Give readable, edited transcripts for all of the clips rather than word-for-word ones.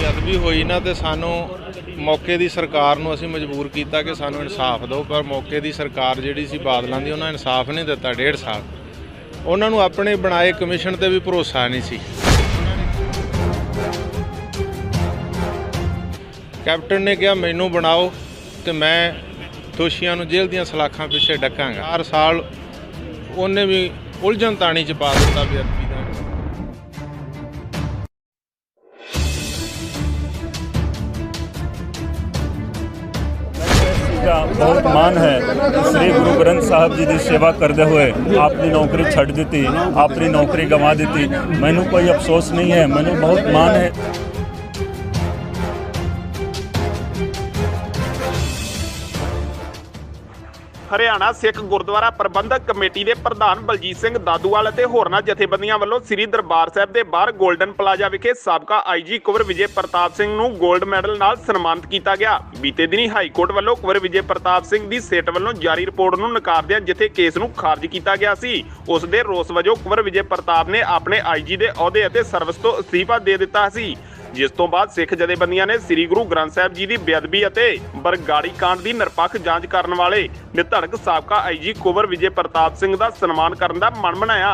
बेअदबी हुई ना तो सानू मौके की सरकार नूं असीं मजबूर किया कि सानू इंसाफ दो, पर मौके की सरकार जिहड़ी सी बादलों की उन्होंने इंसाफ नहीं दिता। 1.5 साल उन्होंने अपने बनाए कमिशन से भी भरोसा नहीं सी। कैप्टन ने कहा मैनू बनाओ तो मैं दोषियों नूं जेल दीयां सलाखां पिछे डकांगा। 4 साल उन्हें भी उलझन ताणी च पा दिता बेअदबी का। बहुत मान है श्री गुरु ग्रंथ साहब जी की सेवा करते हुए अपनी नौकरी छड़ दी, अपनी नौकरी गंवा दी। मैनू कोई अफसोस नहीं है, मैनू बहुत मान है। हरियाणा सिख गुरुद्वारा प्रबंधक कमेटी के प्रधान बलजीत सिंह दादूवाल और होरना जथेबंदियों वालों श्री दरबार साहिब के बाहर गोल्डन प्लाजा विखे साबका आईजी कुंवर विजय प्रताप सिंह नूं गोल्ड मैडल नाल सन्मानित किया गया। बीते दिनी हाई कोर्ट वालों कुंवर विजय प्रताप सिंह की सेट वालों जारी रिपोर्ट नूं नकारदिआं जिथे केस नूं खारिज किया गया सी, उस दे रोस वजों कुंवर विजय प्रताप ने अपने आईजी के अहुदे अते सर्विस तो अस्तीफा दे दिता सी, जिस तो बाद सिख जथेबंदियां ने श्री गुरु ग्रंथ साहिब जी की बेअदबी और बरगाड़ी कांड की निरपक्ष जांच करने वाले निधड़क साबका आईजी कुंवर विजय प्रताप सिंह का सन्मान करने का मन बनाया।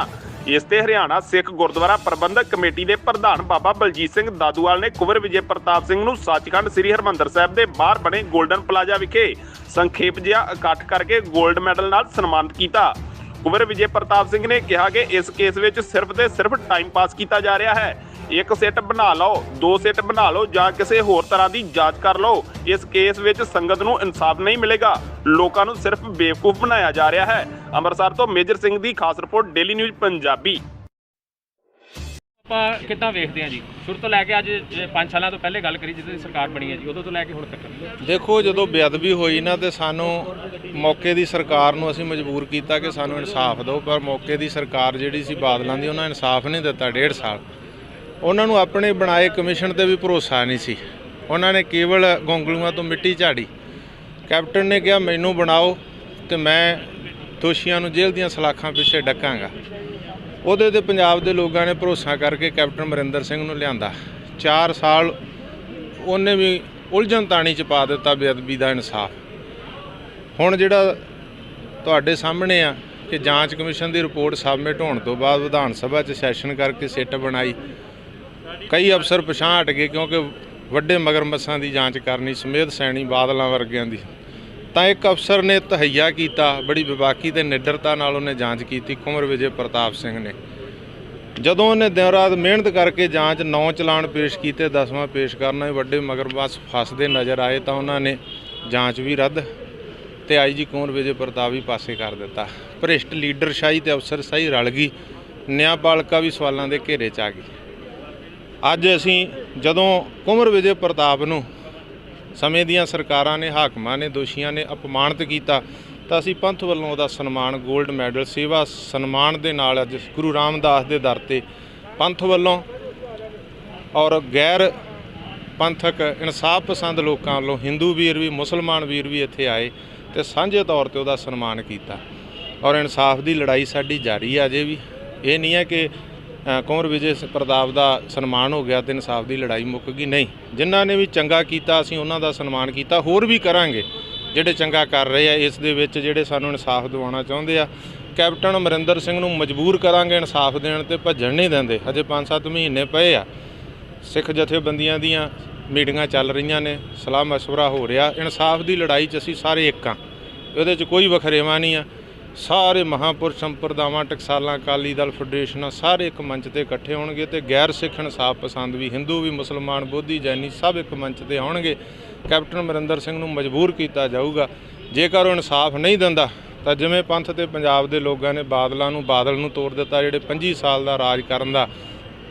इस ते हरियाणा सिख गुरुद्वारा प्रबंधक कमेटी के प्रधान बाबा बलजीत सिंह दादूवाल ने कुंवर विजय प्रताप सिंह नूं सचखंड श्री हरमंदर साहिब के बाहर बने गोल्डन प्लाजा विखे संखेप जिहा इकट्ठ करके गोल्ड मैडल नाल सन्मानित किया। कुंवर विजय प्रताप सिंह ने कहा कि इस केस में सिर्फ तो सिर्फ टाइम पास किया जा रहा है। एक सेट बना लो, 2 सेट बना लो या किसी होर तरह की जांच कर लो। इस केस में संगत नूं इंसाफ नहीं मिलेगा, लोगों नूं सिर्फ बेवकूफ बनाया जा रहा है। ਅੰਮ੍ਰਿਤਸਰ तो मेजर सिंह की खास रिपोर्ट डेली न्यूज़ पंजाबी। ਆਪਾਂ ਕਿੱਦਾਂ ਵੇਖਦੇ ਹਾਂ ਜੀ ਸ਼ੁਰੂ ਤੋਂ ਲੈ ਕੇ ਅੱਜ 5 ਸਾਲਾਂ ਤੋਂ ਪਹਿਲੇ ਗੱਲ ਕਰੀ ਜਦੋਂ ਦੀ ਸਰਕਾਰ ਬਣੀ ਹੈ ਜੀ ਉਦੋਂ ਤੋਂ ਲੈ ਕੇ ਹੁਣ ਤੱਕ देखो जो बेअदबी हुई ना तो सानू मौके की सरकार नूं असीं मजबूर किया कि सानू इंसाफ दो, पर मौके की सरकार जिहड़ी सी बादलों की उन्होंने इंसाफ नहीं दिता। 1.5 साल उन्होंने अपने बनाए कमिशन से भी भरोसा नहीं सी। उन्होंने केवल गोंगलूआं तो मिट्टी झाड़ी। कैप्टन ने कहा मैनू बनाओ तो मैं दोषियों नूं जेल दीयां सलाखां पिछे डकांगा। ਉਹਦੇ ਤੇ पंजाब के लोगों ने भरोसा करके कैप्टन अमरिंदर सिंह नूं लिआंदा। 4 साल उन्हें भी उलझन ताणी च पा दिता बेअदबी का इंसाफ। हुण जिहड़ा तुहाडे सामने आ कि जांच कमिशन की रिपोर्ट सबमिट होने तो बाद विधान सभा च सैशन करके सिट बनाई। कई अफसर पिछां हट गए क्योंकि वड्डे मगरमच्छां की जांच करनी समेत सैनी बादलों वर्गियां दी। तो एक अफसर ने तहैया किया, बड़ी विवाकी ते निडरता नाल उन्हें जांच की। कुंवर विजय प्रताप सिंह ने जदों उन्हें दिन रात मेहनत करके जांच 9 चलान पेश किए, 10वां पेश करना वड्डे मगरमच्छ फसदे नज़र आए तो उन्होंने जांच भी रद्द ते आईजी कुंवर विजय प्रताप भी पासे कर दिता। भ्रिष्ट लीडरशाही ते अफसरशाही रल गई, न्यायपालिका भी सवालों के घेरे च आ गई। अज असीं जदों कुंवर विजय प्रताप नूं समय दियां सरकारां ने हाकमां ने दोषियों ने अपमानित किया तो असीं पंथ वल्लों उहदा सन्मान गोल्ड मैडल सेवा सन्मान दे नाल अज गुरु रामदास दे दर ते पंथ वल्लों और गैर पंथक इंसाफ पसंद लोगों वालों हिंदू वीर भी मुसलमान वीर भी इत्थे आए तो साझे तौर पर उहदा सन्मान किया। और इंसाफ की लड़ाई साडी जारी है। अजे भी ये नहीं है कि कुंवर विजय प्रताप का सन्मान हो गया तो इंसाफ की लड़ाई मुक गई, नहीं। जिन्हों ने भी चंगा किया असीं उन्हां दा सन्मान किया, होर भी करांगे जिहड़े चंगा कर रहे हैं। इस दे विच जिहड़े सानूं इंसाफ दिवाउणा चाहुंदे आ, कैप्टन अमरिंदर सिंह नूं मजबूर करांगे इंसाफ देण ते भज्जण नहीं देंदे। अजे 5-7 महीने पए आ, सिख जथेबंदियां दीयां मीटिंगां चल रहीआं ने, सलाह मशवरा हो रहा। इंसाफ की लड़ाई च असीं सारे एक हाँ, इहदे च कोई वखरेवा नहीं आ। सारे महापुरुष संप्रदावां टकसालां अकाली दल फेडरेशन सारे एक मंच ते इकट्ठे होणगे ते गैर सिख इंसाफ पसंद भी हिंदू भी मुसलमान बोधी जैनी सब एक मंच ते आउणगे। कैप्टन अमरिंदर सिंह नूं मजबूर किया जाऊगा। जेकर वो इंसाफ नहीं दिंदा तो जिवें पंथ ते पंजाब दे लोगों ने बादलों नूं बादल नूं तोड़ दिता, जिहड़े 25 साल का राज करन दा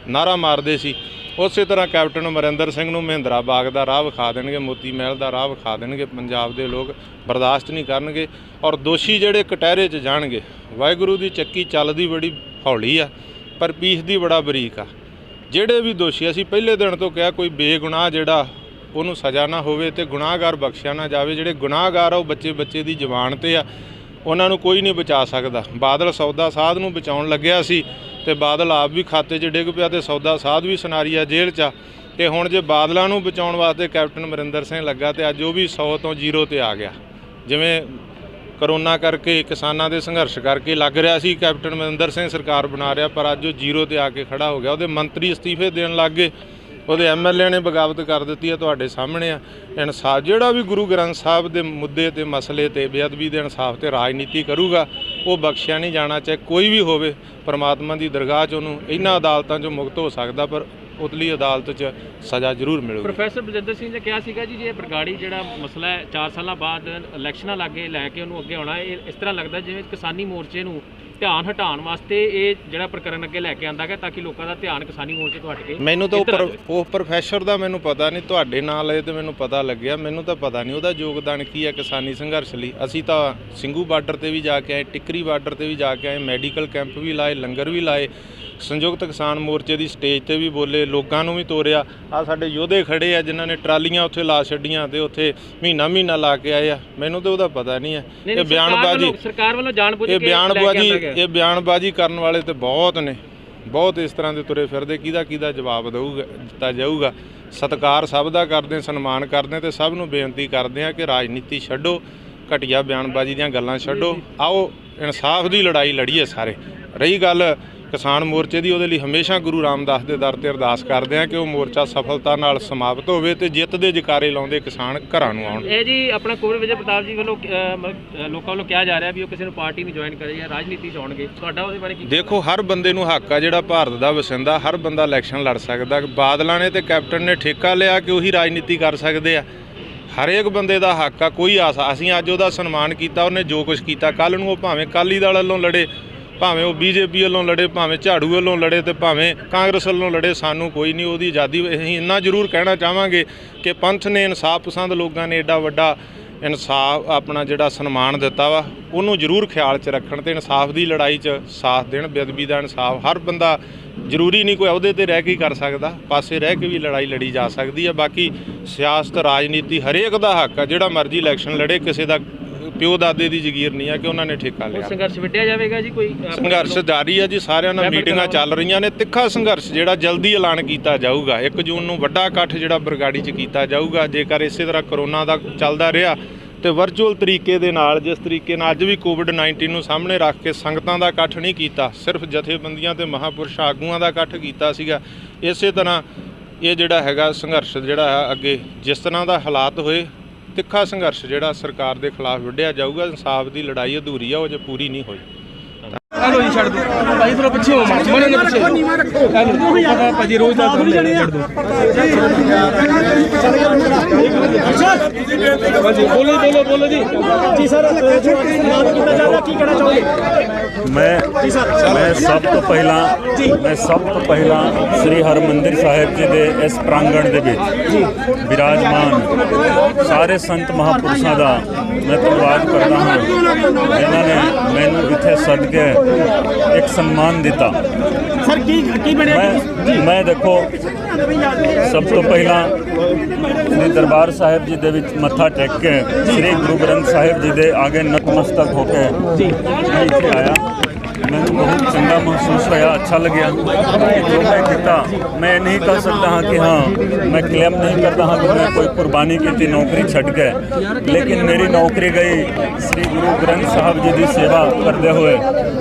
नारा मारदे सी, उस तरह कैप्टन अमरिंदर सिंह नूं महिंद्रा बाग का राह विखा देणगे, मोती महल का राह विखा देणगे। पंजाब के लोग बर्दाश्त नहीं करनगे और दोषी जिहड़े कटहरे च जाणगे। वाहिगुरू की चक्की चलदी बड़ी हौली आ पर पीसदी बड़ा बरीक आ। जिहड़े भी दोषी असीं पहले दिन तो कहा कोई बेगुनाह जिहड़ा उहनूं सज़ा ना होवे ते गुनाहगार बख्शिया ना जावे। जिहड़े गुनाहगार आ बच्चे बच्चे की जवान ते आ, उन्हां नूं कोई नहीं बचा सकदा। बादल सौदा साध नूं बचाउण लग्गिआ सी ते बादल आप भी खाते 'च डिग पिया ते सौदा साध भी सनारीआ जेल 'च आ। ਤੇ ਹੁਣ ਜੇ ਬਾਦਲਾਂ ਨੂੰ ਬਚਾਉਣ ਵਾਸਤੇ ਕੈਪਟਨ ਅਮਰਿੰਦਰ ਸਿੰਘ ਲੱਗਾ ਤੇ ਅੱਜ ਉਹ ਵੀ 100 ਤੋਂ 0 ਤੇ ਆ ਗਿਆ। ਜਿਵੇਂ ਕਰੋਨਾ ਕਰਕੇ ਕਿਸਾਨਾਂ ਦੇ ਸੰਘਰਸ਼ ਕਰਕੇ ਲੱਗ ਰਿਹਾ ਸੀ ਕੈਪਟਨ ਅਮਰਿੰਦਰ ਸਿੰਘ ਸਰਕਾਰ ਬਣਾ ਰਿਹਾ, ਪਰ ਅੱਜ ਉਹ 0 ਤੇ ਆ ਕੇ ਖੜਾ ਹੋ ਗਿਆ। ਉਹਦੇ ਮੰਤਰੀ ਅਸਤੀਫੇ ਦੇਣ ਲੱਗ ਗਏ, ਉਹਦੇ ਐਮਐਲਏ ਨੇ ਬਗਾਵਤ ਕਰ ਦਿੱਤੀ ਹੈ, ਤੁਹਾਡੇ ਸਾਹਮਣੇ ਆ। ਇਨਸਾਫ ਜਿਹੜਾ ਵੀ ਗੁਰੂ ਗ੍ਰੰਥ ਸਾਹਿਬ ਦੇ ਮੁੱਦੇ ਤੇ ਮਸਲੇ ਤੇ ਬੇਅਦਬੀ ਦੇ ਇਨਸਾਫ ਤੇ ਰਾਜਨੀਤੀ ਕਰੂਗਾ ਉਹ ਬਖਸ਼ਿਆ ਨਹੀਂ ਜਾਣਾ, ਚਾਹੇ ਕੋਈ ਵੀ ਹੋਵੇ। ਪਰਮਾਤਮਾ ਦੀ ਦਰਗਾਹ 'ਚ ਉਹਨੂੰ ਇਹਨਾਂ ਅਦਾਲਤਾਂ 'ਚੋਂ ਮੁਕਤ ਹੋ ਸਕਦਾ, ਪਰ ਉਤਲੀ ਅਦਾਲਤ 'ਚ ਸਜ਼ਾ ਜ਼ਰੂਰ ਮਿਲੂਗੀ। ਪ੍ਰੋਫੈਸਰ ਬਲਜਿੰਦਰ ਸਿੰਘ ਨੇ ਕਿਹਾ ਸੀਗਾ ਜੀ ਜੇ ਬਰਗਾੜੀ ਜਿਹੜਾ ਮਸਲਾ ਹੈ 4 ਸਾਲਾਂ ਬਾਅਦ ਇਲੈਕਸ਼ਨਾਂ ਲਾਗੇ ਲੈ ਕੇ ਉਹਨੂੰ ਅੱਗੇ ਆਉਣਾ, ਇਹ ਇਸ ਤਰ੍ਹਾਂ ਲੱਗਦਾ ਜਿਵੇਂ ਕਿਸਾਨੀ ਮੋਰਚੇ ਨੂੰ ਧਿਆਨ ਹਟਾਉਣ ਵਾਸਤੇ ਇਹ ਜਿਹੜਾ ਪ੍ਰਕਰਨ ਅੱਗੇ ਲੈ ਕੇ ਆਂਦਾ ਗਿਆ ਤਾਂ ਕਿ ਲੋਕਾਂ ਦਾ ਧਿਆਨ ਕਿਸਾਨੀ ਮੋਰਚੇ ਤੋਂ ਹਟ ਕੇ। ਮੈਨੂੰ ਤਾਂ ਉਹ ਪ੍ਰੋਫੈਸਰ ਦਾ ਮੈਨੂੰ ਪਤਾ ਨਹੀਂ, ਤੁਹਾਡੇ ਨਾਲ ਇਹ ਤੇ ਮੈਨੂੰ ਪਤਾ ਲੱਗਿਆ, ਮੈਨੂੰ ਤਾਂ ਪਤਾ ਨਹੀਂ ਉਹਦਾ ਯੋਗਦਾਨ ਕੀ ਹੈ ਕਿਸਾਨੀ ਸੰਘਰਸ਼ ਲਈ। ਅਸੀਂ ਤਾਂ ਸਿੰਘੂ ਬਾਰਡਰ ਤੇ ਵੀ ਜਾ ਕੇ ਆਏ, ਟਿੱਕਰੀ ਬਾਰਡਰ ਤੇ ਵੀ ਜਾ ਕੇ ਆਏ, ਮੈਡੀਕਲ ਕੈਂਪ ਵੀ ਲਾਏ, ਲੰਗਰ ਵੀ ਲਾਏ, ਸੰਯੁਕਤ ਕਿਸਾਨ ਮੋਰਚੇ ਦੀ ਸਟੇਜ ਤੇ ਵੀ ਬੋਲੇ, ਲੋਕਾਂ ਨੂੰ ਵੀ ਤੋਰਿਆ। ਆ ਸਾਡੇ ਯੋਧੇ ਖੜੇ ਆ ਜਿਨ੍ਹਾਂ ਨੇ ਟਰਾਲੀਆਂ ਉੱਥੇ ਲਾ ਛੱਡੀਆਂ ਤੇ ਉੱਥੇ ਮਹੀਨਾ ਲਾ ਕੇ ਆਏ ਆ। ਮੈਨੂੰ ਤਾਂ ਉਹਦਾ ਪਤਾ ਨਹੀਂ ਹੈ। ਇਹ ਬਿਆਨਬਾਜ਼ੀ ਸਰਕਾਰ ਵੱਲੋਂ ਜਾਣਬੁੱਝ ਕੇ ਇਹ ਬਿਆਨਬਾਜ਼ੀ ਕਰਨ ਵਾਲੇ ਤੇ ਬਹੁਤ ਨੇ, ਬਹੁਤ ਇਸ ਤਰ੍ਹਾਂ ਦੇ ਤੁਰੇ ਫਿਰਦੇ। ਕਿਹਦਾ ਜਵਾਬ ਦਿੱਤਾ ਜਾਊਗਾ। ਸਤਿਕਾਰ ਸਭ ਦਾ ਕਰਦੇ, ਸਨਮਾਨ ਕਰਦੇ ਤੇ ਸਭ ਨੂੰ ਬੇਨਤੀ ਕਰਦੇ ਆ ਕਿ ਰਾਜਨੀਤੀ ਛੱਡੋ, ਘਟੀਆ ਬਿਆਨਬਾਜ਼ੀ ਦੀਆਂ ਗੱਲਾਂ ਛੱਡੋ, ਆਓ ਇਨਸਾਫ ਦੀ ਲੜਾਈ ਲੜੀਏ ਸਾਰੇ। ਰਹੀ ਗੱਲ ਕਿਸਾਨ ਮੋਰਚੇ ਦੀ, ਉਹਦੇ ਲਈ ਹਮੇਸ਼ਾ ਗੁਰੂ ਰਾਮਦਾਸ ਦੇ ਦਰ ਤੇ ਅਰਦਾਸ ਕਰਦੇ ਆ ਕਿ ਉਹ ਮੋਰਚਾ ਸਫਲਤਾ ਨਾਲ ਸਮਾਪਤ ਹੋਵੇ ਤੇ ਜਿੱਤ ਦੇ ਜਕਾਰੇ ਲਾਉਂਦੇ ਕਿਸਾਨ ਘਰਾਂ ਨੂੰ ਆਉਣ। ਇਹ ਜੀ ਆਪਣਾ ਕੁੰਵਰ ਵਿਜੇ ਪ੍ਰਤਾਪ ਜੀ ਵੱਲੋਂ ਲੋਕਾਂ ਵੱਲੋਂ ਕਿਹਾ ਜਾ ਰਿਹਾ ਵੀ ਉਹ ਕਿਸੇ ਨੂੰ ਪਾਰਟੀ ਨਹੀਂ ਜੁਆਇਨ ਕਰੇ ਜਾਂ ਰਾਜਨੀਤੀ 'ਚ ਆਉਣਗੇ, ਤੁਹਾਡਾ ਉਹਦੇ ਬਾਰੇ ਕੀ? ਦੇਖੋ, ਹਰ ਬੰਦੇ ਨੂੰ ਹੱਕ ਆ ਜਿਹੜਾ ਭਾਰਤ ਦਾ ਵਸਿੰਦਾ, ਹਰ ਬੰਦਾ ਇਲੈਕਸ਼ਨ ਲੜ ਸਕਦਾ। ਬਾਦਲਾਂ ਨੇ ਤੇ ਕੈਪਟਨ ਨੇ ਠੇਕਾ ਲਿਆ ਕਿ ਉਹੀ ਰਾਜਨੀਤੀ ਕਰ ਸਕਦੇ ਆ। ਹਰੇਕ ਬੰਦੇ ਦਾ ਹੱਕ ਆ, ਕੋਈ ਅਸੀਂ ਅੱਜ ਉਹਦਾ ਸਨਮਾਨ ਕੀਤਾ, ਉਹਨੇ ਜੋ ਕੁਝ ਕੀਤਾ। ਕੱਲ੍ਹ ਨੂੰ ਉਹ ਭਾਵੇਂ ਅਕਾਲੀ ਦਲ ਵੱਲੋਂ ਲੜੇ, ਭਾਵੇਂ ਉਹ ਬੀਜੇਪੀ ਵੱਲੋਂ ਲੜੇ, ਭਾਵੇਂ ਝਾੜੂ ਵੱਲੋਂ ਲੜੇ ਤੇ ਭਾਵੇਂ ਕਾਂਗਰਸ ਵੱਲੋਂ ਲੜੇ, ਸਾਨੂੰ ਕੋਈ ਨਹੀਂ, ਉਹਦੀ ਆਜ਼ਾਦੀ। ਅਸੀਂ ਇੰਨਾ ਜ਼ਰੂਰ ਕਹਿਣਾ ਚਾਹਾਂਗੇ ਕਿ ਪੰਥ ਨੇ, ਇਨਸਾਫ ਪਸੰਦ ਲੋਕਾਂ ਨੇ ਐਡਾ ਵੱਡਾ ਇਨਸਾਫ ਆਪਣਾ ਜਿਹੜਾ ਸਨਮਾਨ ਦਿੱਤਾ ਵਾ, ਉਹਨੂੰ ਜ਼ਰੂਰ ਖਿਆਲ 'ਚ ਰੱਖਣ ਤੇ ਇਨਸਾਫ ਦੀ ਲੜਾਈ 'ਚ ਸਾਥ ਦੇਣ। ਬੇਅਦਬੀ ਦਾ ਇਨਸਾਫ ਹਰ ਬੰਦਾ, ਜ਼ਰੂਰੀ ਨਹੀਂ ਕੋਈ ਅਹੁਦੇ 'ਤੇ ਰਹਿ ਕੇ ਹੀ ਕਰ ਸਕਦਾ, ਪਾਸੇ ਰਹਿ ਕੇ ਵੀ ਲੜਾਈ ਲੜੀ ਜਾ ਸਕਦੀ ਹੈ। ਬਾਕੀ ਸਿਆਸਤ, ਰਾਜਨੀਤੀ ਹਰੇਕ ਦਾ ਹੱਕ ਆ, ਜਿਹੜਾ ਮਰਜ਼ੀ ਇਲੈਕਸ਼ਨ ਲੜੇ, ਕਿਸੇ ਦਾ ਪਿਓ ਦਾਦੇ ਦੀ ਜ਼ਗੀਰ ਨਹੀਂ ਆ ਕਿ ਉਹਨਾਂ ਨੇ ਠੇਕਾ ਲਿਆ। ਸੰਘਰਸ਼ ਵਿੱਢਿਆ ਜਾਵੇਗਾ ਜੀ, ਕੋਈ ਸੰਘਰਸ਼ ਜਾਰੀ ਹੈ ਜੀ, ਸਾਰਿਆਂ ਨਾਲ ਮੀਟਿੰਗਾਂ ਚੱਲ ਰਹੀਆਂ ਨੇ। ਤਿੱਖਾ ਸੰਘਰਸ਼ ਜਿਹੜਾ ਜਲਦੀ ਐਲਾਨ ਕੀਤਾ ਜਾਊਗਾ। 1 ਜੂਨ ਨੂੰ ਵੱਡਾ ਇਕੱਠ ਜਿਹੜਾ ਬਰਗਾੜੀ 'ਚ ਕੀਤਾ ਜਾਊਗਾ। ਜੇਕਰ ਇਸੇ ਤਰ੍ਹਾਂ ਕਰੋਨਾ ਦਾ ਚੱਲਦਾ ਰਿਹਾ ਤੇ ਵਰਚੁਅਲ ਤਰੀਕੇ ਦੇ ਨਾਲ, ਜਿਸ ਤਰੀਕੇ ਨਾਲ ਅੱਜ ਵੀ ਕੋਵਿਡ-19 ਨੂੰ ਸਾਹਮਣੇ ਰੱਖ ਕੇ ਸੰਗਤਾਂ ਦਾ ਇਕੱਠ ਨਹੀਂ ਕੀਤਾ, ਸਿਰਫ ਜਥੇਬੰਦੀਆਂ ਤੇ ਮਹਾਂਪੁਰਸ਼ ਆਗੂਆਂ ਦਾ ਇਕੱਠ ਕੀਤਾ ਸੀਗਾ, ਇਸੇ ਤਰ੍ਹਾਂ ਇਹ ਜਿਹੜਾ ਹੈਗਾ ਸੰਘਰਸ਼ ਜਿਹੜਾ ਹੈ ਅੱਗੇ ਜਿਸ ਤਰ੍ਹਾਂ ਦਾ ਹਾਲਾਤ ਹੋਏ, ਤਿੱਖਾ ਸੰਘਰਸ਼ ਜਿਹੜਾ ਸਰਕਾਰ ਦੇ ਖਿਲਾਫ ਵਿੱਢਿਆ ਜਾਊਗਾ। ਇਨਸਾਫ ਦੀ ਲੜਾਈ ਅਧੂਰੀ ਆ, ਉਹ ਜੇ ਪੂਰੀ ਨਹੀਂ ਹੋਈ। ਹੈਲੋ ਜੀ, ਛੱਡ ਦੋ ਭਾਈ, ਥੋੜਾ ਪਿੱਛੇ ਹੋ, ਮਣੇ ਨੇ ਪਿੱਛੇ ਹੈਲੋ ਭਾਜੀ, ਰੋਜ਼ ਦਾ ਕੰਮ ਲੈ ਛੱਡ ਦੋ ਬੋਲੋ ਜੀ ਸਰ, ਸਨਮਾਨ ਕੀਤਾ ਜਾ ਰਿਹਾ, ਕੀ ਕਹਿਣਾ ਚਾਹੋਗੇ? ਮੈਂ ਸਭ ਤੋਂ ਪਹਿਲਾਂ ਸ੍ਰੀ ਹਰਮੰਦਰ ਸਾਹਿਬ ਜੀ ਦੇ ਇਸ ਪ੍ਰਾਂਗਣ ਦੇ ਵਿੱਚ ਵਿਰਾਜਮਾਨ ਸਾਰੇ ਸੰਤ ਮਹਾਂਪੁਰਸ਼ਾਂ ਦਾ ਮੈਂ ਧੰਨਵਾਦ ਕਰਦਾ ਹਾਂ, ਜਿਨ੍ਹਾਂ ਨੇ ਮੈਨੂੰ ਇੱਥੇ ਸੱਦ ਕੇ ਇੱਕ ਸਨਮਾਨ ਦਿੱਤਾ। ਸਰ ਕੀ ਬਣਿਆ? ਮੈਂ ਦੇਖੋ, ਸਭ ਤੋਂ ਪਹਿਲਾਂ ਸ੍ਰੀ ਦਰਬਾਰ ਸਾਹਿਬ ਜੀ ਦੇ ਵਿੱਚ ਮੱਥਾ ਟੇਕ ਕੇ ਸ੍ਰੀ ਗੁਰੂ ਗ੍ਰੰਥ ਸਾਹਿਬ ਜੀ ਦੇ ਆਗੇ ਨਤਮਸਤਕ ਹੋ ਕੇ ਇੱਥੇ ਆਇਆ। ਮੈਨੂੰ ਬਹੁਤ ਚੰਗਾ ਮਹਿਸੂਸ ਹੋਇਆ, ਅੱਛਾ ਲੱਗਿਆ। ਜੋ ਮੈਂ ਕੀਤਾ, ਮੈਂ ਨਹੀਂ ਕਹਿ ਸਕਦਾ ਹਾਂ ਕਿ ਹਾਂ, ਮੈਂ ਕਲੇਮ ਨਹੀਂ ਕਰਦਾ ਹਾਂ ਕਿ ਮੈਂ ਕੋਈ ਕੁਰਬਾਨੀ ਕੀਤੀ ਨੌਕਰੀ ਛੱਡ ਕੇ, ਲੇਕਿਨ ਮੇਰੀ ਨੌਕਰੀ ਗਈ ਸ੍ਰੀ ਗੁਰੂ ਗ੍ਰੰਥ ਸਾਹਿਬ ਜੀ ਦੀ ਸੇਵਾ ਕਰਦੇ ਹੋਏ।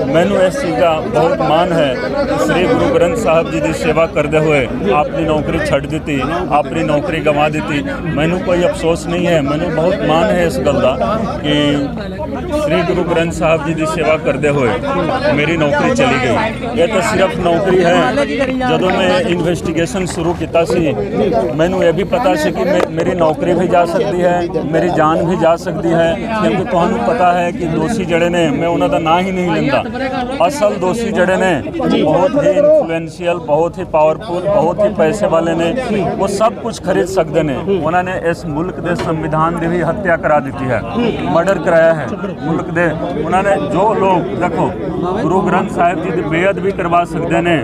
ਮੈਨੂੰ ਇਸ ਚੀਜ਼ ਦਾ ਬਹੁਤ ਮਾਣ ਹੈ ਕਿ ਸ੍ਰੀ ਗੁਰੂ ਗ੍ਰੰਥ ਸਾਹਿਬ ਜੀ ਦੀ ਸੇਵਾ ਕਰਦੇ ਹੋਏ ਆਪਣੀ ਨੌਕਰੀ ਛੱਡ ਦਿੱਤੀ, ਆਪਣੀ ਨੌਕਰੀ ਗਵਾ ਦਿੱਤੀ। ਮੈਨੂੰ ਕੋਈ ਅਫਸੋਸ ਨਹੀਂ ਹੈ, ਮੈਨੂੰ ਬਹੁਤ ਮਾਣ ਹੈ ਇਸ ਗੱਲ ਦਾ ਕਿ ਸ੍ਰੀ ਗੁਰੂ ਗ੍ਰੰਥ ਸਾਹਿਬ ਜੀ ਦੀ ਸੇਵਾ ਕਰਦੇ ਹੋਏ ਮੇਰੀ ਨੌਕਰੀ ਚਲੀ ਗਈ। ਇਹ ਤਾਂ ਸਿਰਫ ਨੌਕਰੀ ਹੈ। ਜਦੋਂ ਮੈਂ ਇਨਵੈਸਟੀਗੇਸ਼ਨ ਸ਼ੁਰੂ ਕੀਤਾ ਸੀ, ਮੈਨੂੰ ਇਹ ਵੀ ਪਤਾ ਸੀ ਕਿ ਮੇਰੀ ਨੌਕਰੀ ਵੀ ਜਾ ਸਕਦੀ ਹੈ, ਮੇਰੀ ਜਾਨ ਵੀ ਜਾ ਸਕਦੀ ਹੈ, ਕਿਉਂਕਿ ਤੁਹਾਨੂੰ ਪਤਾ ਹੈ ਕਿ ਦੋਸ਼ੀ ਜਿਹੜੇ ਨੇ, ਮੈਂ ਉਹਨਾਂ ਦਾ ਨਾਂ ਹੀ ਨਹੀਂ ਲੈਂਦਾ, ਅਸਲ ਦੋਸ਼ੀ ਜਿਹੜੇ ਨੇ ਬਹੁਤ ਹੀ ਇਨਫਲੂਐਂਸ਼ੀਅਲ, ਬਹੁਤ ਹੀ ਪਾਵਰਫੁਲ, ਬਹੁਤ ਹੀ ਪੈਸੇ ਵਾਲੇ ਨੇ, ਉਹ ਸਭ ਕੁਝ ਖਰੀਦ ਸਕਦੇ ਨੇ। ਉਹਨਾਂ ਨੇ ਇਸ ਮੁਲਕ ਦੇ ਸੰਵਿਧਾਨ ਦੀ ਵੀ ਹੱਤਿਆ ਕਰਾ ਦਿੱਤੀ ਹੈ, ਮਰਡਰ ਕਰਾਇਆ ਹੈ ਮੁਲਕ ਦੇ। ਉਹਨਾਂ ਨੇ ਜੋ ਲੋਕ ਦੇਖੋ ਗੁਰੂ ਗ੍ਰੰਥ ਸਾਹਿਬ ਜੀ ਦੀ ਬੇਅਦਬੀ ਕਰਵਾ ਸਕਦੇ ਨੇ,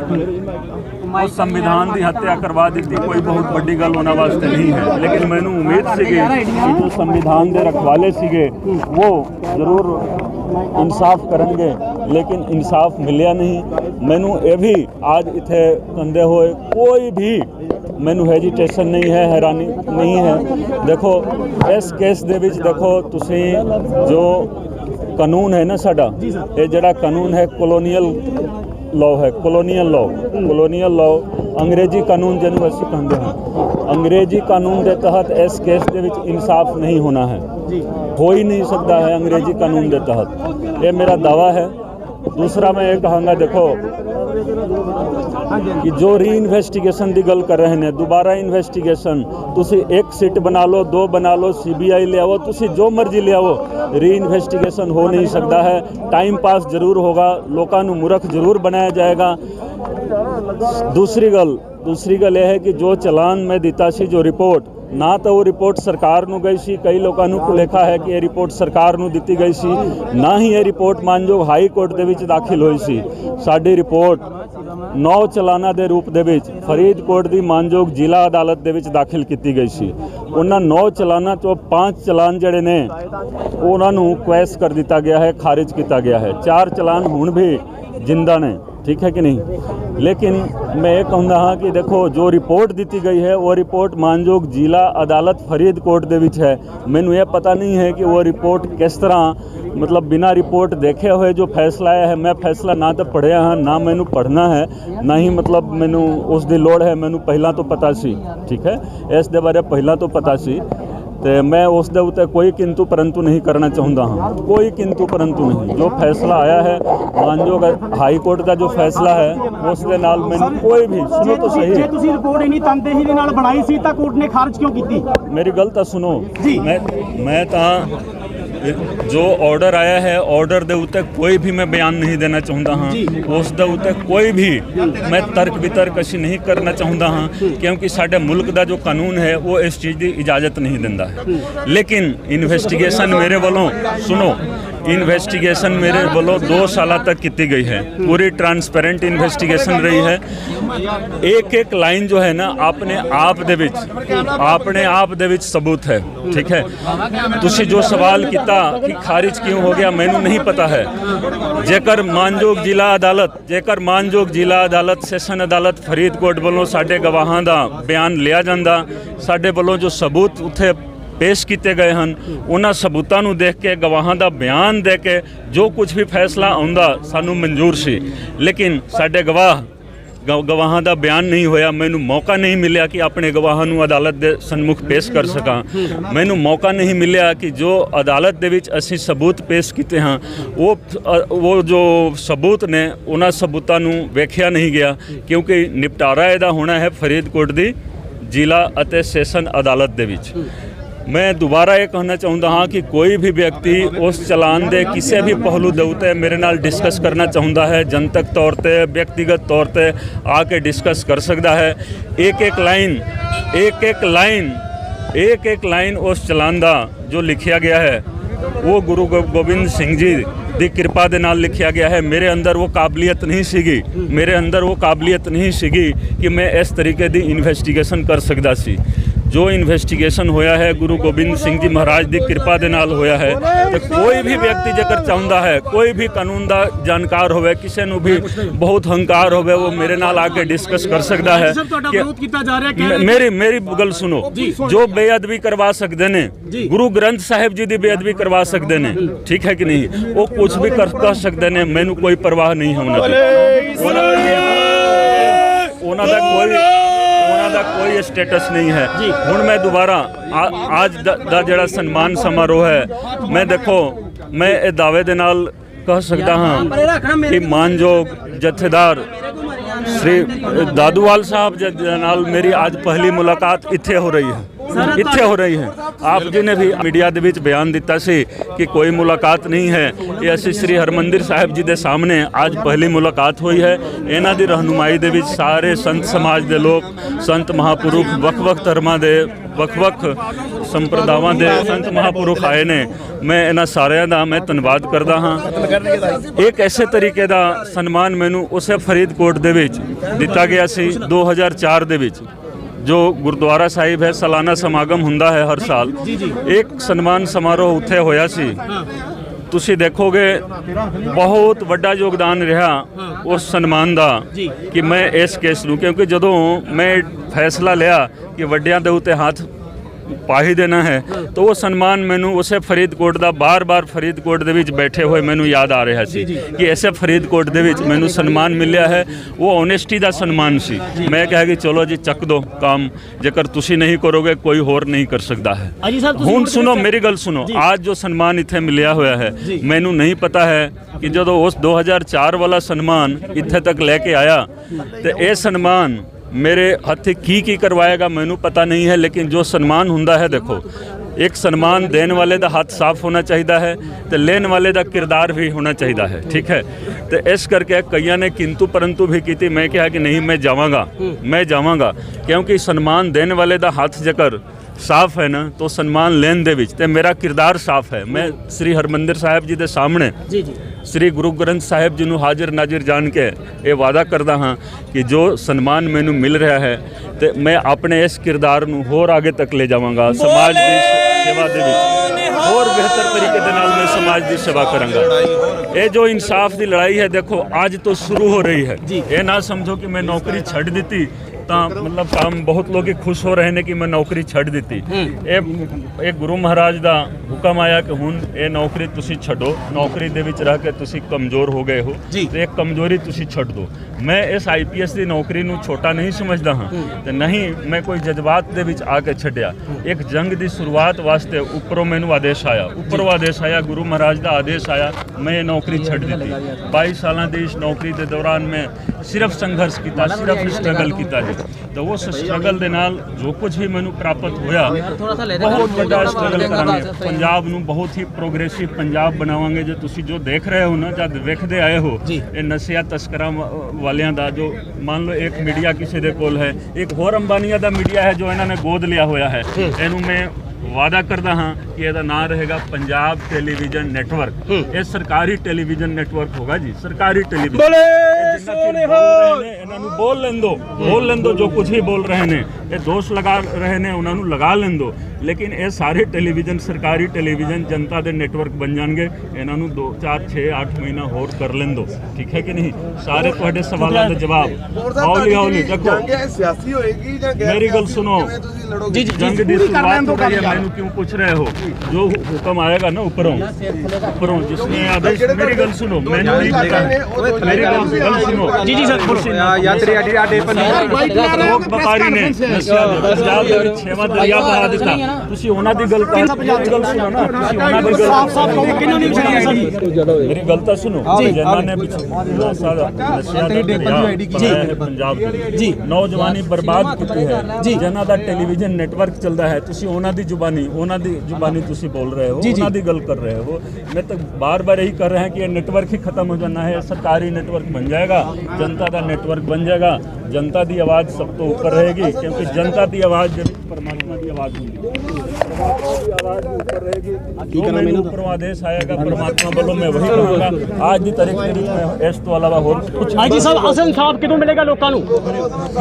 ਉਹ ਸੰਵਿਧਾਨ ਦੀ ਹੱਤਿਆ ਕਰਵਾ ਦਿੱਤੀ, ਕੋਈ ਬਹੁਤ ਵੱਡੀ ਗੱਲ ਉਹਨਾਂ ਵਾਸਤੇ ਨਹੀਂ ਹੈ। ਲੇਕਿਨ ਮੈਨੂੰ ਉਮੀਦ ਸੀਗੀ ਕਿ ਜੋ ਸੰਵਿਧਾਨ ਦੇ ਰਖਵਾਲੇ ਸੀਗੇ ਉਹ ਜ਼ਰੂਰ ਇਨਸਾਫ ਕਰਨਗੇ, ਲੇਕਿਨ ਇਨਸਾਫ ਮਿਲਿਆ ਨਹੀਂ। ਮੈਨੂੰ ਇਹ ਵੀ ਅੱਜ ਇੱਥੇ ਕਹਿੰਦੇ ਹੋਏ ਕੋਈ ਵੀ ਮੈਨੂੰ ਹੈਜੀਟੇਸ਼ਨ ਨਹੀਂ ਹੈ, ਹੈਰਾਨੀ ਨਹੀਂ ਹੈ। ਦੇਖੋ ਇਸ ਕੇਸ ਦੇ ਵਿੱਚ ਦੇਖੋ ਤੁਸੀਂ ਜੋ ਕਾਨੂੰਨ ਹੈ ਨਾ ਸਾਡਾ, ਇਹ ਜਿਹੜਾ ਕਾਨੂੰਨ ਹੈ ਕਲੋਨੀਅਲ ਲਾਅ ਹੈ, ਕਲੋਨੀਅਲ ਲਾਅ ਅੰਗਰੇਜ਼ੀ ਕਾਨੂੰਨ ਜਿਹਨੂੰ ਅਸੀਂ ਕਹਿੰਦੇ ਹਾਂ। ਅੰਗਰੇਜ਼ੀ ਕਾਨੂੰਨ ਦੇ ਤਹਿਤ ਇਸ ਕੇਸ ਦੇ ਵਿੱਚ ਇਨਸਾਫ ਨਹੀਂ ਹੋਣਾ ਹੈ, ਹੋ ਹੀ नहीं सकता है अंग्रेजी कानून के तहत। ये मेरा दावा है। दूसरा मैं ये कहूँगा, देखो कि जो री इन्वेस्टिगेशन की गल कर रहे हैं, दोबारा इन्वेस्टिगेशन तुसी एक सीट बना लो, 2 बना लो, CBI ले आओ, तुसी जो मर्जी ले आओ, री इन्वेस्टिगेशन हो नहीं सकता है। टाइम पास जरूर होगा, लोगों को मूर्ख जरूर बनाया जाएगा। दूसरी गल यह है कि जो चलान मैं दिता सी, जो रिपोर्ट ना तो वो रिपोर्ट सरकार नू गई सी, कई लोगों को लेखा है कि ये रिपोर्ट सरकार नू दिती गई सी, ना ही ये रिपोर्ट मानयोग हाई कोर्ट दे विच दाखिल हुई सी। साडी रिपोर्ट 9 चलाना दे रूप दे विच फरीदकोट दी मानयोग जिला अदालत दे विच दाखिल की गई सी। उन्हां 9 चलाना चो 5 चलान जिहड़े ने उन्हां नू क्वैश कर दिता गया है, खारिज किया गया है। 4 चलान हुण भी जिंदा ने, ठीक है कि नहीं। लेकिन मैं ये कहूँगा हाँ कि देखो जो रिपोर्ट दी गई है वो रिपोर्ट मानयोग जिला अदालत फरीदकोट दे विच है। मैनू ये पता नहीं है कि वो रिपोर्ट किस तरह मतलब बिना रिपोर्ट देखे हुए जो फैसला आया है। मैं फैसला ना तो पढ़िया हाँ, ना मैनू पढ़ना है, ना ही मतलब मैनू उस दी लोड़ है। मैनू पहला तो पता सी, ठीक है, इस दे बारे पहला तो पता सी, तो मैं उस दे उत्ते कोई किंतु परंतु नहीं करना चाहता हाँ, कोई किंतु परंतु नहीं। जो फैसला आया है मानयोग हाई कोर्ट का जो फैसला है उस दे नाल मैंने कोई भी सुनो तो सही, ਜੇ ਤੁਸੀਂ ਰਿਪੋर्ट इन्हीं तनदेही ਦੇ ਨਾਲ ਬਣਾਈ ਸੀ ਤਾਂ ਕੋਰਟ ਨੇ ਖਾਰਜ ਕਿਉਂ ਕੀਤੀ? मेरी गल तो सुनो। मैं तो जो ऑर्डर आया है ऑर्डर दे उत्ते कोई भी मैं बयान नहीं देना चाहता हाँ, उस दे उत्ते कोई भी मैं तर्क वितर्क असी नहीं करना चाहता हाँ, क्योंकि साडे मुल्क का जो कानून है वो इस चीज़ की इजाज़त नहीं दिंदा है। लेकिन इन्वेस्टिगेशन मेरे वालों सुनो, इन्वेस्टिगेशन मेरे वालों 2 साल तक की गई है, पूरी ट्रांसपेरेंट इन्वेस्टिगेशन रही है। एक लाइन जो है ना अपने आप दे विच सबूत है, ठीक है। तुसी जो सवाल किया कि खारिज क्यों हो गया मैनू नहीं पता है। जेकर मानयोग जिला अदालत सैशन अदालत फरीदकोट वालों साडे गवाहां दा बयान लिया जांदा, साडे वालों जो सबूत उत्थे पेश किए गए हैं उन्होंने सबूतों को देख के गवाहां का बयान दे के जो कुछ भी फैसला आउंदा सानू मंजूर सी। लेकिन साडे गवाहां का बयान नहीं होया, मैनू मौका नहीं मिलया कि अपने गवाहां नू अदालत के सन्मुख पेश कर सका। मैनू मौका नहीं मिलया कि जो अदालत दे विच असीं सबूत पेश किए हाँ वो जो सबूत ने उन्हां सबूतों नू वेख्या नहीं गया, क्योंकि निपटारा इहदा होना है फरीदकोट दी जिला अते सैशन अदालत दे विच। मैं दोबारा ये कहना चाहता हाँ कि कोई भी व्यक्ति उस चलान दे किसी भी पहलू दे उत्ते मेरे नाल डिस्कस करना चाहता है, जनतक तौर पर व्यक्तिगत तौर पर आके डिस्कस कर सकता है। एक लाइन उस चलान दा जो लिखिया गया है वो गुरु गोबिंद सिंह जी दी कृपा दे नाल लिखिया गया है। मेरे अंदर वो काबिलियत नहीं सीगी कि मैं इस तरीके दी इन्वेस्टिगेशन कर सकदा सी। जो इन्वेस्टिगेशन होया है गुरु गोबिंद सिंह जी महाराज की कृपा दे नाल होया है। तो कोई भी व्यक्ति जेकर चाहता है, कोई भी कानून का जानकार होवे, किसी नू भी बहुत हंकार होवे, वो मेरे नाल आके डिस्कस कर सकता है। मेरी गल सुनो, जो बेअदबी करवा सकते ने गुरु ग्रंथ साहिब जी की बेअदबी करवा सकते ने, ठीक है कि नहीं, वो कुछ भी कर सकते ने, मैनू कोई परवाह नहीं है उन्होंने कोई स्टेटस नहीं है। हुण मैं दोबारा आज दा जिहड़ा सन्मान समारोह है, मैं देखो मैं ये दावे दे नाल कह सकता हाँ कि मानयोग जथेदार श्री दादूवाल साहब दे नाल मेरी आज पहली मुलाकात इत्थे हो रही है। आप जी ने भी मीडिया दे विच बयान दिता सी कि कोई मुलाकात नहीं है। ये असी श्री हरमंदिर साहिब जी दे सामने आज पहली मुलाकात हुई है। इन्हां दी रहनुमाई दे विच सारे संत समाज दे लोग, संत महापुरुष वख-वख धर्मां दे वख-वख संप्रदावां दे संत महापुरुष आए ने। मैं इन्हां सारिਆਂ ਦਾ मैं धन्नवाद करदा हाँ। एक ऐसे तरीके का सन्मान मैनू उसे फरीदकोट दे विच दिता गया सी 2004 दे विच, जो गुरुद्वारा साहिब है सालाना समागम हुंदा है हर साल। एक सन्मान समारोह उत्थे होया सी ਤੁਸੀਂ ਦੇਖੋਗੇ ਬਹੁਤ ਵੱਡਾ ਯੋਗਦਾਨ ਰਿਹਾ ਉਸ ਸਨਮਾਨ ਦਾ ਕਿ ਮੈਂ ਇਸ ਕੇਸ ਨੂੰ, ਕਿਉਂਕਿ ਜਦੋਂ ਮੈਂ ਫੈਸਲਾ ਲਿਆ ਕਿ ਵੱਡਿਆਂ ਦੇ ਉੱਤੇ ਹੱਥ ਪਾ ਹੀ ਦੇਣਾ ਹੈ ਤਾਂ ਉਹ ਸਨਮਾਨ ਮੈਨੂੰ ਉਸੇ ਫਰੀਦਕੋਟ ਦਾ ਬਾਰ-ਬਾਰ ਫਰੀਦਕੋਟ ਦੇ ਵਿੱਚ ਬੈਠੇ ਹੋਏ ਮੈਨੂੰ ਯਾਦ ਆ ਰਿਹਾ ਸੀ ਕਿ ਐਸੇ ਫਰੀਦਕੋਟ ਦੇ ਵਿੱਚ ਮੈਨੂੰ ਸਨਮਾਨ ਮਿਲਿਆ ਹੈ। ਉਹ ਓਨੈਸਟੀ ਦਾ ਸਨਮਾਨ ਸੀ। ਮੈਂ ਕਿਹਾ ਕਿ ਚਲੋ ਜੀ ਚੱਕ ਦੋ ਕੰਮ, ਜੇਕਰ ਤੁਸੀਂ ਨਹੀਂ ਕਰੋਗੇ ਕੋਈ ਹੋਰ ਨਹੀਂ ਕਰ ਸਕਦਾ ਹੈ। ਹੁਣ ਸੁਣੋ ਮੇਰੀ ਗੱਲ ਸੁਣੋ, ਅੱਜ ਜੋ ਸਨਮਾਨ ਇੱਥੇ ਮਿਲਿਆ ਹੋਇਆ ਹੈ ਮੈਨੂੰ ਨਹੀਂ ਪਤਾ ਹੈ ਕਿ ਜਦੋਂ ਉਸ 2004 ਵਾਲਾ ਸਨਮਾਨ ਇੱਥੇ ਤੱਕ ਲੈ ਕੇ ਆਇਆ ਤੇ ਇਹ ਸਨਮਾਨ मेरे हत्थे की करवाएगा मैनू पता नहीं है, लेकिन जो सन्मान हुंदा है देखो एक सन्मान देने वाले का हथ साफ होना चाहिए है तो लेने वाले का किरदार भी होना चाहिए है, ठीक है। तो इस करके कईयां ने किंतु परंतु भी की। मैं कहा कि नहीं मैं जावांगा क्योंकि सन्मान देने वाले का हथ जेकर साफ है ना तो सन्मान लेने दे विच ते मेरा किरदार साफ है। मैं श्री हरमंदिर साहिब जी के सामने श्री गुरु ग्रंथ साहिब जी हाजिर नाजिर जान के ये वादा करता हाँ कि जो सन्मान मैनू मिल रहा है तो मैं अपने इस किरदार नू होर आगे तक ले जावांगा। समाज की सेवा दे विच और बेहतर तरीके दे नाल मैं समाज की सेवा करांगा। ये जो इंसाफ की लड़ाई है देखो आज तो शुरू हो रही है। ये ना समझो कि मैं नौकरी छड़ दी मतलब काम बहुत लोग खुश हो रहे हैं कि मैं नौकरी छड़ दी। एक गुरु महाराज का हुक्म आया कि हुण ये नौकरी तुसी छड्डो, नौकरी दे विच रह के तुसी कमज़ोर हो गए हो तो एक कमज़ोरी तुसी छड्ड दो। मैं इस IPS की नौकरी नू छोटा नहीं समझदा हाँ तो नहीं मैं कोई जज्बात दे विच आके छड्डिया। एक जंग की शुरुआत वास्ते उपरों मैनू आदेश आया, उपरों आदेश आया, गुरु महाराज का आदेश आया, मैं ये नौकरी छड्ड दी। 22 साल की इस नौकरी के दौरान मैं सिर्फ संघर्ष किया, सिर्फ स्ट्रगल किया जी। तो उस स्ट्रगल दे नाल जो कुछ भी मैनू प्राप्त होया बहुत बड़ा स्ट्रगल करांगे, पंजाब नू बहुत ही प्रोग्रेसिव पंजाब बनावांगे। जो तुसी जो देख रहे हो ना जब वेखदे आए हो ये नशिया तस्करां वालियां दा जो मान लो एक मीडिया किसी दे कोल है, एक होर अंबानिया दा मीडिया है जो इन्होंने गोद लिया होया है। इनू मैं वादा करता हाँ कि यदा नाम रहेगा पंजाब टेलीविजन नेटवर्क। ये सरकारी टेलीविजन नेटवर्क होगा जी, सरकारी टेलीविजन। बोल लें दो जो कुछ भी बोल रहे हैं, ये दोष लगा रहे हैं उन्होंने लगा लें दो, लेकिन ये सारे टेलीविजन सरकारी टेलीविजन जनता दे नेटवर्क बन जाएंगे। इन्होंने 2 4 6 8 महीना होर कर लें दो, ठीक है कि नहीं। सारे तुहाडे सवालों के जवाब हौली देखो। मेरी गल सुनो, जंग की शुरुआत हो रही है, मैनू क्यों पूछ रहे हो? जो हुक्म आएगा ना ऊपरों जिसने आदेश, मेरी गल सुनो, मैंने नहीं पता, मेरी गल सुनो जी सर लोग व्यापारी ने पंजाब दे विच 6वां दरिया बहा दिता। तुसी ਉਹਨਾਂ ਦੀ ਗੱਲ ਕਰ, ਮੇਰੀ ਗੱਲ ਸੁਣੋ ਨਾ, ਤੁਸੀਂ ਉਹਨਾਂ ਦੀ ਗੱਲ ਸਾਫ਼ ਕਹੋ ਕਿੰਨਾਂ ਨਹੀਂ ਛੜੀ। ਮੇਰੀ ਗੱਲ ਤਾਂ ਸੁਣੋ, ਜਿਨ੍ਹਾਂ ਨੇ ਨਸ਼ਿਆਂ ਦਾ ਪੰਜਾਬ ਜੀ ਨੌਜਵਾਨੀ ਬਰਬਾਦ ਕੀਤੀ ਹੈ, ਜਿਨ੍ਹਾਂ ਦਾ ਟੈਲੀਵਿਜ਼ਨ ਨੈਟਵਰਕ ਚੱਲਦਾ ਹੈ, ਤੁਸੀਂ ਉਹਨਾਂ ਦੀ ਜ਼ੁਬਾਨੀ ਤੁਸੀਂ ਬੋਲ ਰਹੇ ਹੋ, ਉਹਨਾਂ ਦੀ ਗੱਲ ਕਰ ਰਹੇ ਹੋ। मैं तो बार बार यही कर रहे हैं कि ये नेटवर्क ही खत्म हो जाना है, सरकारी नेटवर्क बन जाएगा, जनता का नेटवर्क बन जाएगा, जनता की आवाज़ सब तो ऊपर रहेगी क्योंकि जनता की आवाज़ परमात्मा की आवाज़ होगी, आवाज़ ऊपर रहेगी। जो मैंने ऊपर आदेश आएगा परमात्मा वालों मैं वही कहूँगा। आज की तारीख में इस तो अलावा और कुछ जी साहब असल इंसाफ कितों मिलेगा लोगों नू?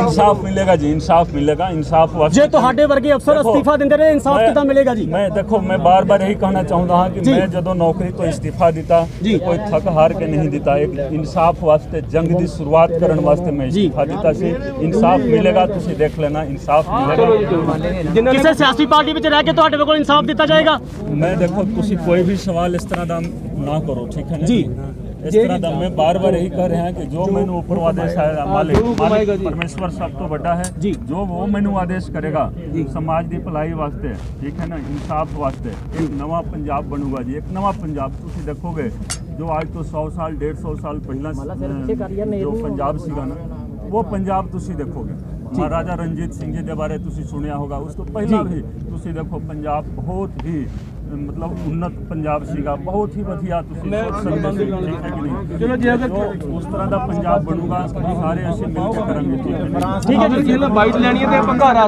इंसाफ मिलेगा जी, इंसाफ मिलेगा। इंसाफ जे तुहाडे वर्गे अफसर इस्तीफा देंदे रहे, इंसाफ कितना मिलेगा जी? मैं देखो मैं बार बार यही कहना चाहूँगा कि मैं जो नौकरी तो इस्तीफा दिता कोई थक हार के नहीं दिता, एक इंसाफ वास्ते जंग की शुरुआत करने वास्ते मैं इस्तीफा दिता सी। इंसाफ मिलेगा, तुसी देख लेना इंसाफ मिलेगा। किसी सियासी पार्टी में रह के तुहाडे कोल इंसाफ दिता जाएगा? मैं देखो तुसी कोई भी सवाल इस तरह का ना करो, ठीक है ना जी। इस तरह का मैं बार बार यही कह रहे हैं कि जो मैंने ऊपर आदेश आया मालिक परमेश्वर सब तो बड़ा है जी, जो वो मैनू आदेश करेगा समाज की भलाई वास्ते, ठीक है ना, इंसाफ वास्ते एक नवा पंजाब बनूगा जी, एक नवा पंजाब। तुसी देखोगे जो आज तो 100 साल 150 साल पहला जो पंजाब सीगा ना वो पंजाब तुसी देखोगे। महाराजा रणजीत सिंह जी के बारे तुसी सुनिया होगा, उस तो पहला भी तुसी देखो पंजाब बहुत ही मतलब उन्नत पंजाब सीगा, बहुत ही वधिया तुसी सोच सकते हो, ठीक है कि नहीं। चलो जी अगर उस तरह का पंजाब बनूगा सारे ऐसे मिलकर करेंगे, ठीक है जी। बाइट लेनी है ते भंगारा